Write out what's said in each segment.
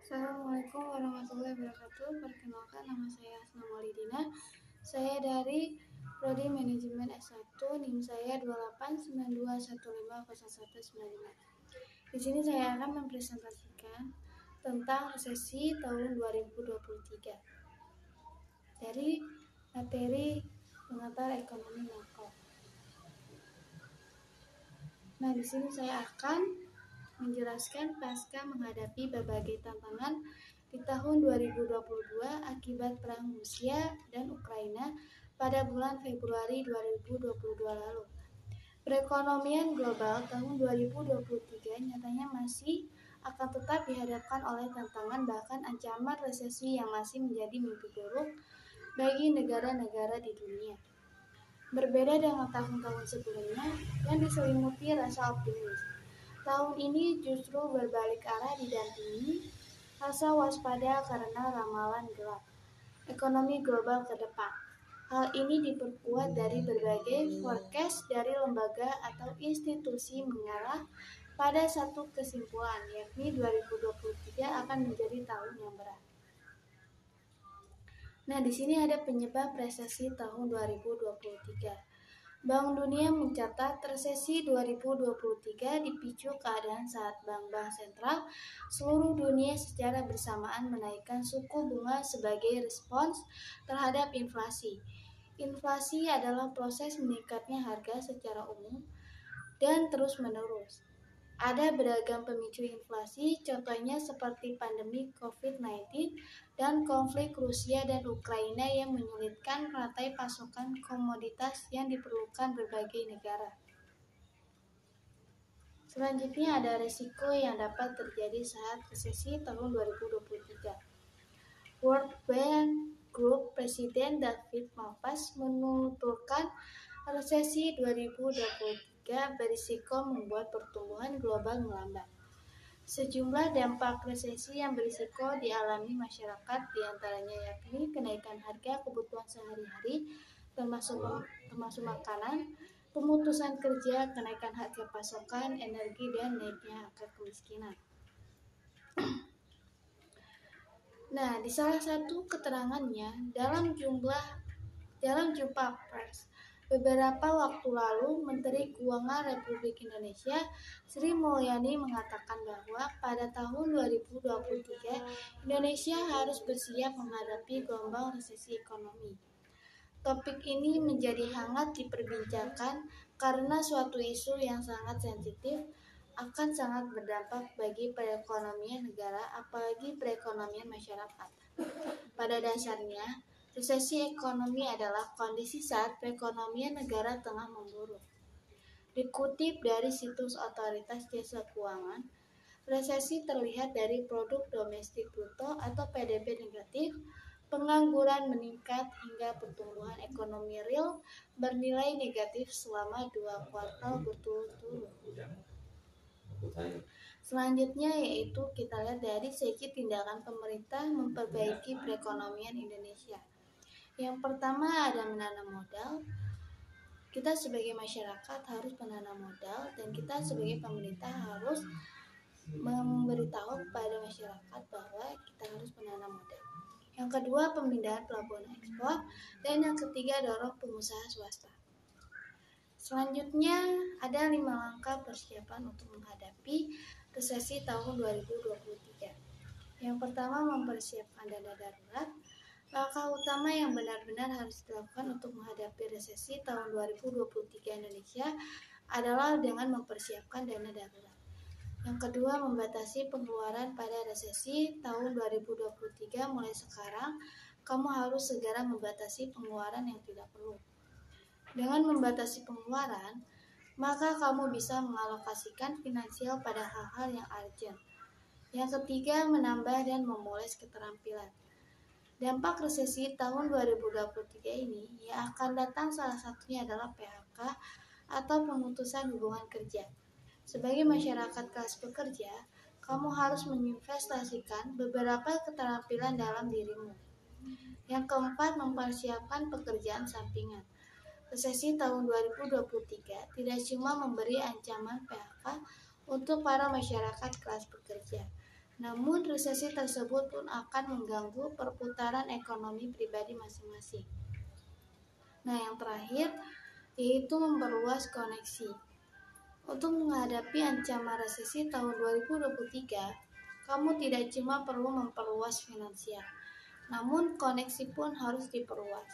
Assalamualaikum warahmatullahi wabarakatuh. Perkenalkan, nama saya Asna Maulidina. Saya dari Prodi Manajemen S1, NIM saya 2892150195. Di sini saya akan mempresentasikan tentang resesi tahun 2023 dari materi pengantar ekonomi makro. Nah, di sini saya akan menjelaskan pasca menghadapi berbagai tantangan di tahun 2022 akibat perang Rusia dan Ukraina pada bulan Februari 2022 lalu. Perekonomian global tahun 2023 nyatanya masih akan tetap dihadapkan oleh tantangan bahkan ancaman resesi yang masih menjadi mimpi buruk bagi negara-negara di dunia. Berbeda dengan tahun-tahun sebelumnya yang diselimuti rasa optimis, tahun ini justru berbalik arah didampingi rasa waspada karena ramalan gelap ekonomi global ke depan. Hal ini diperkuat dari berbagai forecast dari lembaga atau institusi mengarah pada satu kesimpulan, yakni 2023 akan menjadi tahun yang berat. Nah, di sini ada penyebab resesi tahun 2023. Bank Dunia mencatat resesi 2023 dipicu keadaan saat bank-bank sentral seluruh dunia secara bersamaan menaikkan suku bunga sebagai respons terhadap inflasi. Inflasi adalah proses meningkatnya harga secara umum dan terus-menerus. Ada beragam pemicu inflasi, contohnya seperti pandemi COVID-19 dan konflik Rusia dan Ukraina yang menyulitkan rantai pasokan komoditas yang diperlukan berbagai negara. Selanjutnya ada risiko yang dapat terjadi saat resesi tahun 2023. World Bank Group Presiden David Malpass menuturkan resesi 2023 berisiko membuat pertumbuhan global melambat. Sejumlah dampak resesi yang berisiko dialami masyarakat diantaranya yakni kenaikan harga kebutuhan sehari-hari termasuk makanan, pemutusan kerja, kenaikan harga pasokan energi, dan naiknya angka kemiskinan. Nah, di salah satu keterangannya dalam jumpa pers beberapa waktu lalu, Menteri Keuangan Republik Indonesia Sri Mulyani mengatakan bahwa pada tahun 2023 Indonesia harus bersiap menghadapi gelombang resesi ekonomi. Topik ini menjadi hangat diperbincangkan karena suatu isu yang sangat sensitif akan sangat berdampak bagi perekonomian negara, apalagi perekonomian masyarakat. Pada dasarnya, resesi ekonomi adalah kondisi saat perekonomian negara tengah memburuk. Dikutip dari situs Otoritas Jasa Keuangan, resesi terlihat dari produk domestik bruto atau PDB negatif, pengangguran meningkat hingga pertumbuhan ekonomi real bernilai negatif selama 2 kuartal berturut-turut. Selanjutnya yaitu kita lihat dari segi tindakan pemerintah memperbaiki perekonomian Indonesia. Yang pertama ada menanam modal. Kita sebagai masyarakat harus menanam modal dan kita sebagai pemerintah harus memberitahu kepada masyarakat bahwa kita harus menanam modal. Yang kedua pemindahan pelabuhan ekspor dan yang ketiga dorong pengusaha swasta. Selanjutnya ada 5 langkah persiapan untuk menghadapi resesi tahun 2023. Yang pertama mempersiapkan dana darurat. Langkah utama yang benar-benar harus dilakukan untuk menghadapi resesi tahun 2023 Indonesia adalah dengan mempersiapkan dana darurat. Yang kedua, membatasi pengeluaran pada resesi tahun 2023. Mulai sekarang, kamu harus segera membatasi pengeluaran yang tidak perlu. Dengan membatasi pengeluaran, maka kamu bisa mengalokasikan finansial pada hal-hal yang urgent. Yang ketiga, menambah dan memoles keterampilan. Dampak resesi tahun 2023 ini yang akan datang salah satunya adalah PHK atau pemutusan hubungan kerja. Sebagai masyarakat kelas pekerja, kamu harus menginvestasikan beberapa keterampilan dalam dirimu. Yang keempat, mempersiapkan pekerjaan sampingan. Resesi tahun 2023 tidak cuma memberi ancaman PHK untuk para masyarakat kelas pekerja, Namun, resesi tersebut pun akan mengganggu perputaran ekonomi pribadi masing-masing. Nah, yang terakhir yaitu memperluas koneksi. Untuk menghadapi ancaman resesi tahun 2023, kamu tidak cuma perlu memperluas finansial, namun koneksi pun harus diperluas.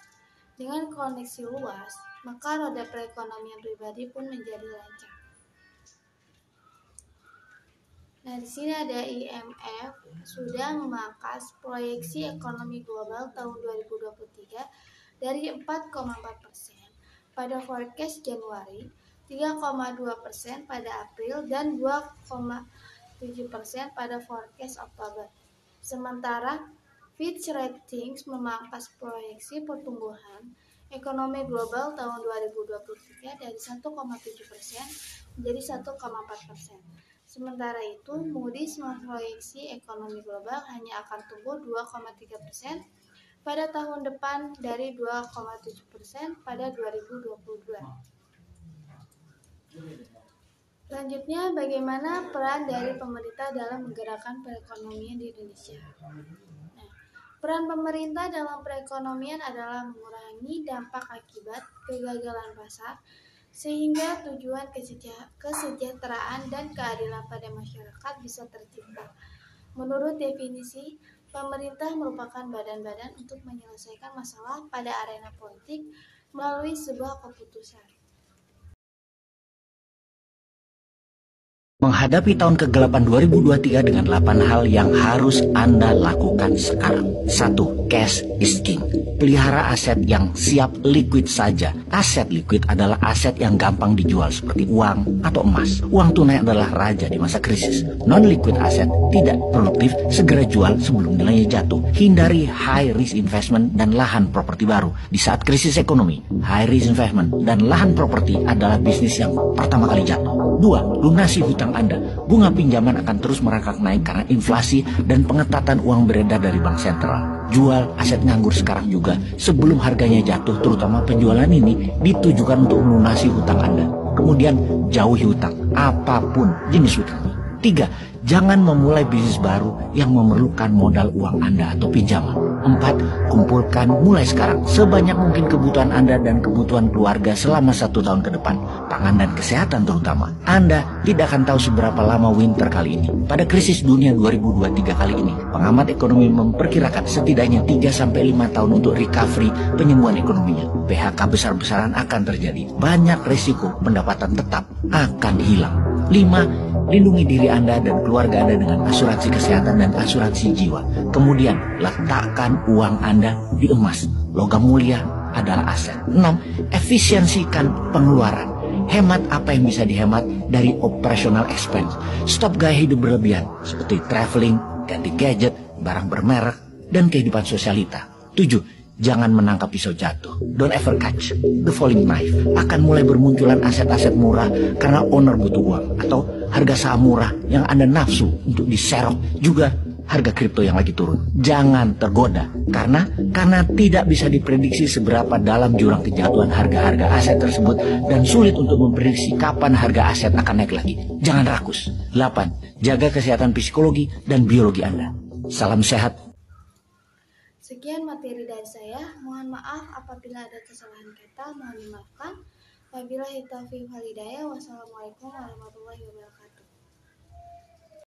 Dengan koneksi luas, maka roda perekonomian pribadi pun menjadi lancar. Nah, di sini ada IMF sudah memangkas proyeksi ekonomi global tahun 2023 dari 4,4% pada forecast Januari, 3,2% pada April, dan 2,7% pada forecast Oktober. Sementara Fitch Ratings memangkas proyeksi pertumbuhan ekonomi global tahun 2023 dari 1,7% menjadi 1,4%. Sementara itu, Moody's memproyeksi ekonomi global hanya akan tumbuh 2,3% pada tahun depan dari 2,7% pada 2022. Selanjutnya, bagaimana peran dari pemerintah dalam menggerakkan perekonomian di Indonesia? Nah, peran pemerintah dalam perekonomian adalah mengurangi dampak akibat kegagalan pasar, sehingga tujuan kesejahteraan dan keadilan pada masyarakat bisa tercipta. Menurut definisi, pemerintah merupakan badan-badan untuk menyelesaikan masalah pada arena politik melalui sebuah keputusan. Menghadapi tahun kegelapan 2023 dengan 8 hal yang harus Anda lakukan sekarang. 1. Cash is king. Pelihara aset yang siap liquid saja. Aset liquid adalah aset yang gampang dijual seperti uang atau emas. Uang tunai adalah raja di masa krisis. Non-liquid aset tidak produktif, segera jual sebelum nilainya jatuh. Hindari high risk investment dan lahan properti baru. Di saat krisis ekonomi, high risk investment dan lahan properti adalah bisnis yang pertama kali jatuh. 2. Lunasi hutang Anda. Bunga pinjaman akan terus merangkak naik karena inflasi dan pengetatan uang beredar dari bank sentral. Jual aset nganggur sekarang juga sebelum harganya jatuh, terutama penjualan ini ditujukan untuk melunasi hutang Anda. Kemudian jauhi hutang, apapun jenis hutangnya. 3. Jangan memulai bisnis baru yang memerlukan modal uang Anda atau pinjaman. 4. Kumpulkan mulai sekarang sebanyak mungkin kebutuhan Anda dan kebutuhan keluarga selama 1 tahun ke depan. Pangan dan kesehatan terutama. Anda tidak akan tahu seberapa lama winter kali ini. Pada krisis dunia 2023 kali ini, pengamat ekonomi memperkirakan setidaknya 3-5 tahun untuk recovery penyembuhan ekonominya. PHK besar-besaran akan terjadi. Banyak risiko pendapatan tetap akan hilang. 5. Lindungi diri Anda dan keluarga Anda dengan asuransi kesehatan dan asuransi jiwa. Kemudian, letakkan uang Anda di emas. Logam mulia adalah aset. 6. Efisiensikan pengeluaran. Hemat apa yang bisa dihemat dari operational expense. Stop gaya hidup berlebihan seperti traveling, ganti gadget, barang bermerek, dan kehidupan sosialita. 7. Jangan menangkap pisau jatuh. Don't ever catch the falling knife. Akan mulai bermunculan aset-aset murah karena owner butuh uang, atau harga saham murah yang Anda nafsu untuk diserok, juga harga kripto yang lagi turun. Jangan tergoda karena tidak bisa diprediksi seberapa dalam jurang kejatuhan harga-harga aset tersebut dan sulit untuk memprediksi kapan harga aset akan naik lagi. Jangan rakus. 8. Jaga kesehatan psikologi dan biologi Anda. Salam sehat. Sekian materi dari saya. Mohon maaf apabila ada kesalahan kata, mohon dimaafkan. Wabillahi taufiq wal hidayah. Wassalamualaikum warahmatullahi wabarakatuh.